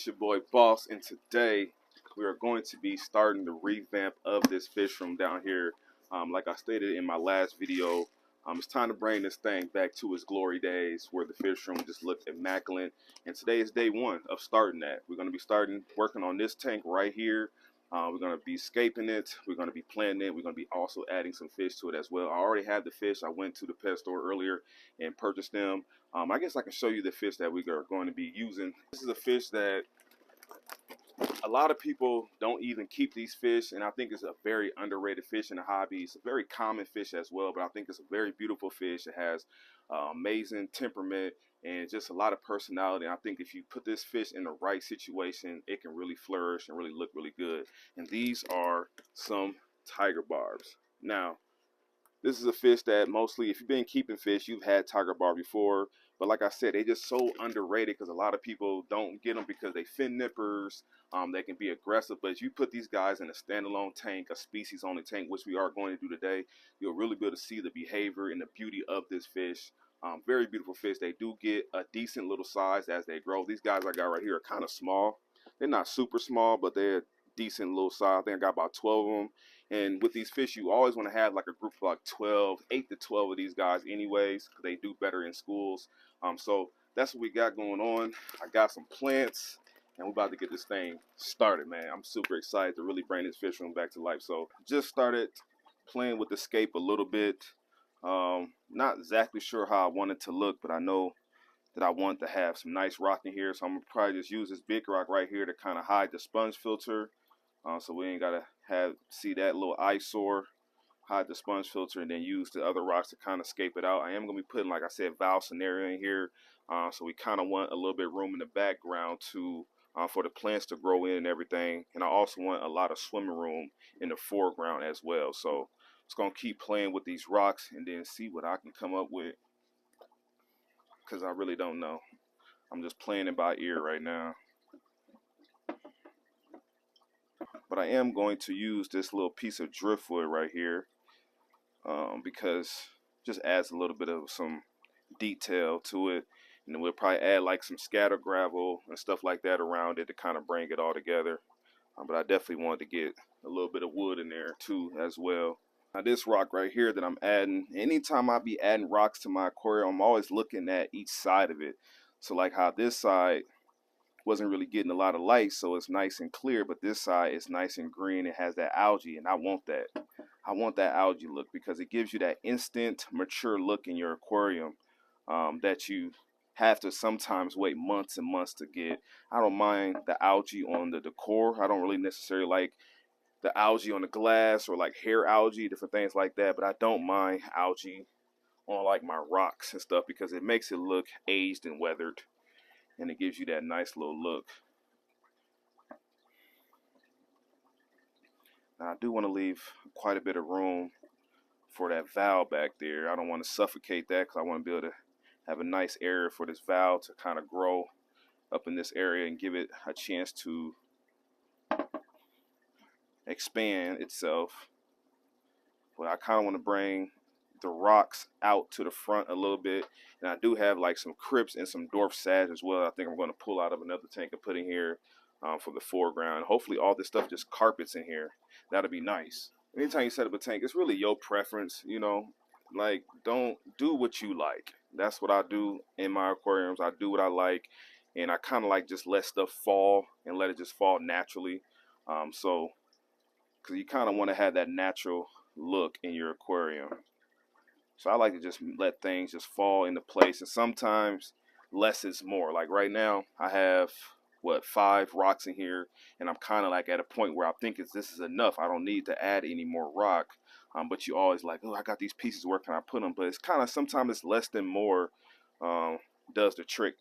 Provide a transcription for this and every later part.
It's your boy Boss, and today we are going to be starting the revamp of this fish room down here. Like I stated in my last video, it's time to bring this thing back to its glory days where the fish room just looked immaculate. And today is day one of starting that. We're going to be starting working on this tank right here. We're going to be scaping it. We're going to be planting it. We're going to be also adding some fish to it as well. I already had the fish. I went to the pet store earlier and purchased them. I guess I can show you the fish that we are going to be using. This is a fish that a lot of people don't even keep these fish, and I think it's a very underrated fish in the hobby. It's a very common fish as well, but I think it's a very beautiful fish. It has amazing temperament and just a lot of personality. And I think if you put this fish in the right situation, it can really flourish and really look really good. And these are some tiger barbs. Now, this is a fish that mostly, if you've been keeping fish, you've had tiger barb before. But like I said, they just so underrated because a lot of people don't get them because they fin nippers. They can be aggressive. But if you put these guys in a standalone tank, a species-only tank, which we are going to do today, you'll really be able to see the behavior and the beauty of this fish. Very beautiful fish. They do get a decent little size as they grow. These guys I got right here are kind of small. They're not super small, but they're decent little size. I think I got about 12 of them. And with these fish, you always want to have like a group of like 8 to 12 of these guys anyways, because they do better in schools. So that's what we got going on. I got some plants, and we're about to get this thing started, man. I'm super excited to really bring this fish room back to life. So just started playing with the scape a little bit. Not exactly sure how I want it to look, but I know that I want to have some nice rock in here. So I'm going to probably just use this big rock right here to kind of hide the sponge filter. So we ain't gotta see that little eyesore, hide the sponge filter, and then use the other rocks to kind of scape it out. I am gonna be putting, like I said, valve scenario in here, so we kind of want a little bit of room in the background to for the plants to grow in and everything. And I also want a lot of swimming room in the foreground as well. So it's gonna keep playing with these rocks and then see what I can come up with, because I really don't know. I'm just playing it by ear right now. But I am going to use this little piece of driftwood right here because it just adds a little bit of some detail to it. And then we'll probably add like some scatter gravel and stuff like that around it to kind of bring it all together. But I definitely wanted to get a little bit of wood in there too as well. Now this rock right here that I'm adding, anytime I be adding rocks to my aquarium, I'm always looking at each side of it. So like how this side wasn't really getting a lot of light, so it's nice and clear, but this side is nice and green. It has that algae, and I want that. I want that algae look because it gives you that instant mature look in your aquarium that you have to sometimes wait months and months to get. I don't mind the algae on the decor. I don't really necessarily like the algae on the glass or like hair algae, different things like that, but I don't mind algae on like my rocks and stuff because it makes it look aged and weathered, and it gives you that nice little look. Now I do want to leave quite a bit of room for that valve back there. I don't want to suffocate that because I want to be able to have a nice area for this valve to kind of grow up in this area and give it a chance to expand itself. But I kind of want to bring the rocks out to the front a little bit, and I do have like some crypts and some dwarf sage as well. I think I'm going to pull out of another tank and put in here for the foreground. Hopefully all this stuff just carpets in here. That'll be nice. Anytime you set up a tank, it's really your preference, you know. Like, don't do what you like. That's what I do in my aquariums. I do what I like, and I kind of like just let stuff fall and let it just fall naturally. So because you kind of want to have that natural look in your aquarium. So I like to just let things just fall into place, and sometimes less is more. Like right now, I have 5 rocks in here, and I'm kind of like at a point where I think this is enough. I don't need to add any more rock. But you always like, oh, I got these pieces. Where can I put them? But it's kind of sometimes it's less than more does the trick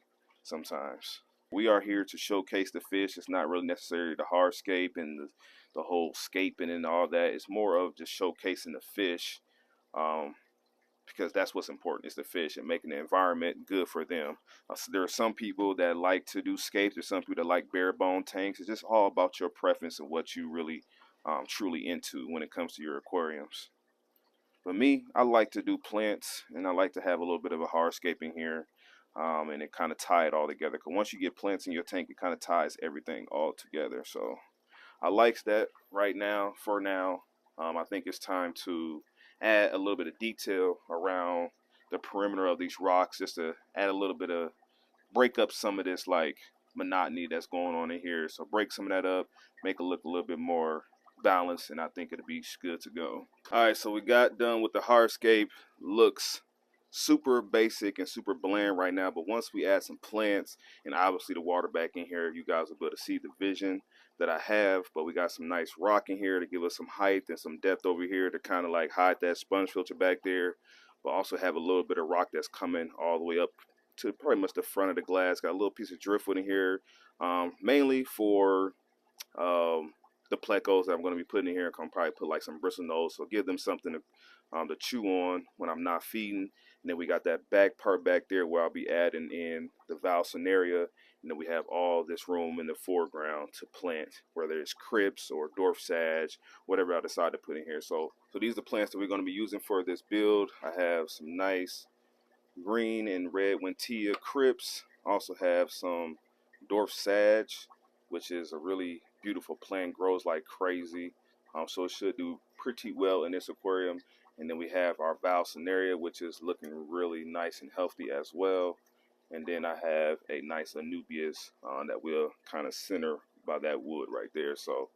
sometimes. We are here to showcase the fish. It's not really necessarily the hardscape and the whole scaping and all that. It's more of just showcasing the fish. Because that's what's important, is the fish and making the environment good for them. So there are some people that like to do scapes. There's some people that like bare bone tanks. It's just all about your preference and what you really truly into when it comes to your aquariums. But me, I like to do plants, and I like to have a little bit of a hardscaping here. and it kind of tie it all together. Because once you get plants in your tank, it kind of ties everything all together. So I like that right now. For now, I think it's time to add a little bit of detail around the perimeter of these rocks, just to add a little bit of break up some of this like monotony that's going on in here. So break some of that up, make it look a little bit more balanced, and I think it'll be good to go. All right, so we got done with the hardscape. Looks super basic and super bland right now, but once we add some plants and obviously the water back in here, you guys will be able to see the vision that I have. But we got some nice rock in here to give us some height and some depth over here to kind of like hide that sponge filter back there, but also have a little bit of rock that's coming all the way up to pretty much the front of the glass. Got a little piece of driftwood in here, mainly for the plecos that I'm going to be putting in here. I'm probably put like some bristle nose, so give them something to chew on when I'm not feeding. And then we got that back part back there where I'll be adding in the Valsinaria. And then we have all this room in the foreground to plant, whether it's crypts or dwarf sage, whatever I decide to put in here. So these are the plants that we're going to be using for this build. I have some nice green and red Wintia crypts. Also have some dwarf sage, which is a really beautiful plant, grows like crazy. So it should do pretty well in this aquarium. And then we have our Valsinaria, which is looking really nice and healthy as well. And then I have a nice Anubias that will kind of center by that wood right there. So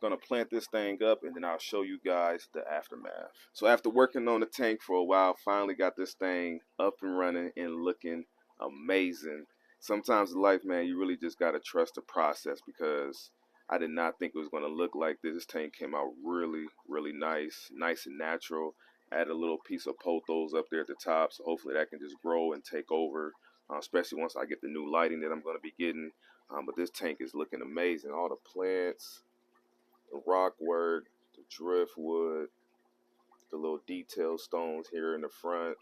I'm gonna plant this thing up, and then I'll show you guys the aftermath. So after working on the tank for a while, finally got this thing up and running and looking amazing. Sometimes in life, man, you really just gotta trust the process, because I did not think it was gonna look like this. This tank came out really, really nice and natural. Add a little piece of pothos up there at the top, so hopefully that can just grow and take over, especially once I get the new lighting that I'm going to be getting. But this tank is looking amazing. All the plants, the rock work, the driftwood, the little detail stones here in the front.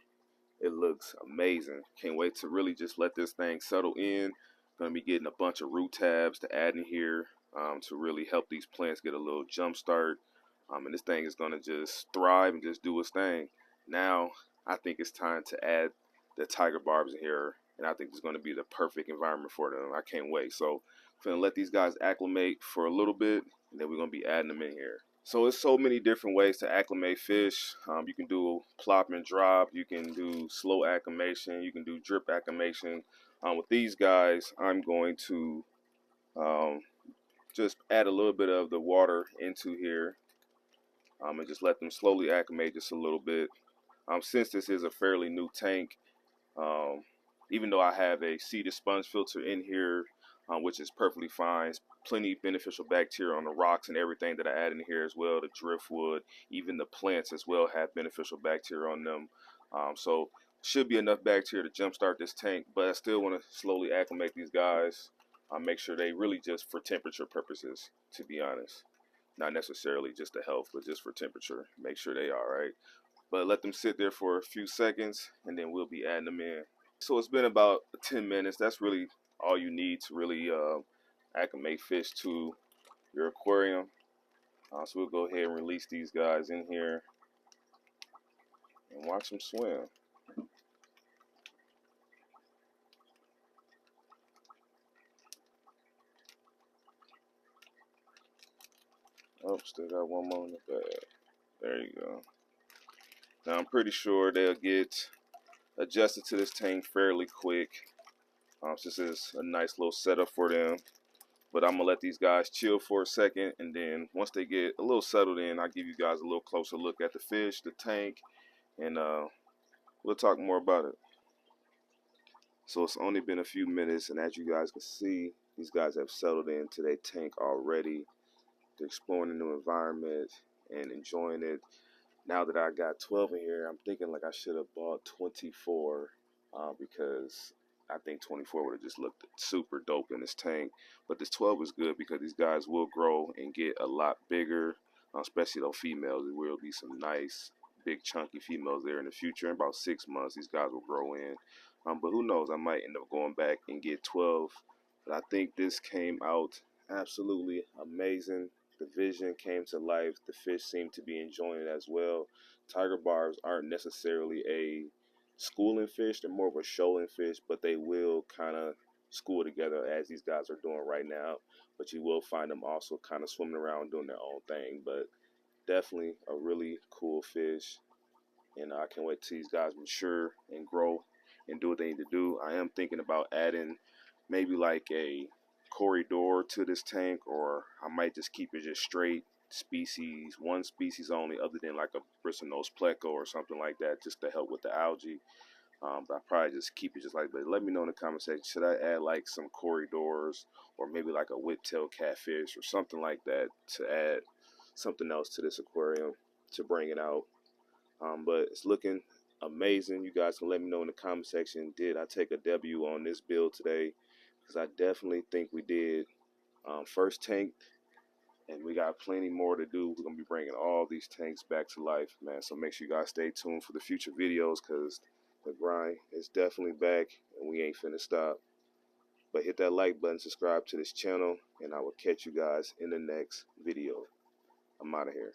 It looks amazing. Can't wait to really just let this thing settle in. Going to be getting a bunch of root tabs to add in here to really help these plants get a little jump start. And this thing is going to just thrive and just do its thing. Now, I think it's time to add the tiger barbs in here, and I think it's going to be the perfect environment for them. I can't wait. So I'm going to let these guys acclimate for a little bit, and then we're going to be adding them in here. So it's so many different ways to acclimate fish. You can do plop and drop. You can do slow acclimation. You can do drip acclimation. With these guys, I'm going to just add a little bit of the water into here. And just let them slowly acclimate just a little bit. Since this is a fairly new tank, even though I have a seeded sponge filter in here, which is perfectly fine, it's plenty beneficial bacteria on the rocks and everything that I add in here as well. The driftwood, even the plants as well have beneficial bacteria on them. So should be enough bacteria to jumpstart this tank, but I still want to slowly acclimate these guys. Make sure they really just for temperature purposes, to be honest. Not necessarily just the health, but just for temperature. Make sure they are right. But let them sit there for a few seconds, and then we'll be adding them in. So it's been about 10 minutes. That's really all you need to really acclimate fish to your aquarium. So we'll go ahead and release these guys in here and watch them swim. Oh, still got one more in the bag. There you go. Now I'm pretty sure they'll get adjusted to this tank fairly quick. This is a nice little setup for them. But I'm going to let these guys chill for a second, and then once they get a little settled in, I'll give you guys a little closer look at the fish, the tank, and we'll talk more about it. So it's only been a few minutes, and as you guys can see, these guys have settled into their tank already. They're exploring the new environment and enjoying it. Now that I got 12 in here, I'm thinking like I should have bought 24 because I think 24 would have just looked super dope in this tank. But this 12 is good because these guys will grow and get a lot bigger, especially those females. There will be some nice, big, chunky females there in the future. In about 6 months, these guys will grow in. But who knows? I might end up going back and get 12. But I think this came out absolutely amazing. The vision came to life. The fish seem to be enjoying it as well. Tiger barbs aren't necessarily a schooling fish. They're more of a shoaling fish, but they will kind of school together as these guys are doing right now. But you will find them also kind of swimming around doing their own thing. But definitely a really cool fish. And I can't wait to see these guys mature and grow and do what they need to do. I am thinking about adding maybe like a corridor to this tank, or I might just keep it just straight species, one species only, other than like a bristlenose pleco or something like that, just to help with the algae. But I probably just keep it just like that. Let me know in the comment section, should I add like some corridors or maybe like a whiptail catfish or something like that to add something else to this aquarium to bring it out. But it's looking amazing. You guys can let me know in the comment section, did I take a W on this build today? Because I definitely think we did. First tank, and we got plenty more to do. We're going to be bringing all these tanks back to life, man. So make sure you guys stay tuned for the future videos, because the grind is definitely back, and we ain't finna stop. But hit that like button, subscribe to this channel, and I will catch you guys in the next video. I'm out of here.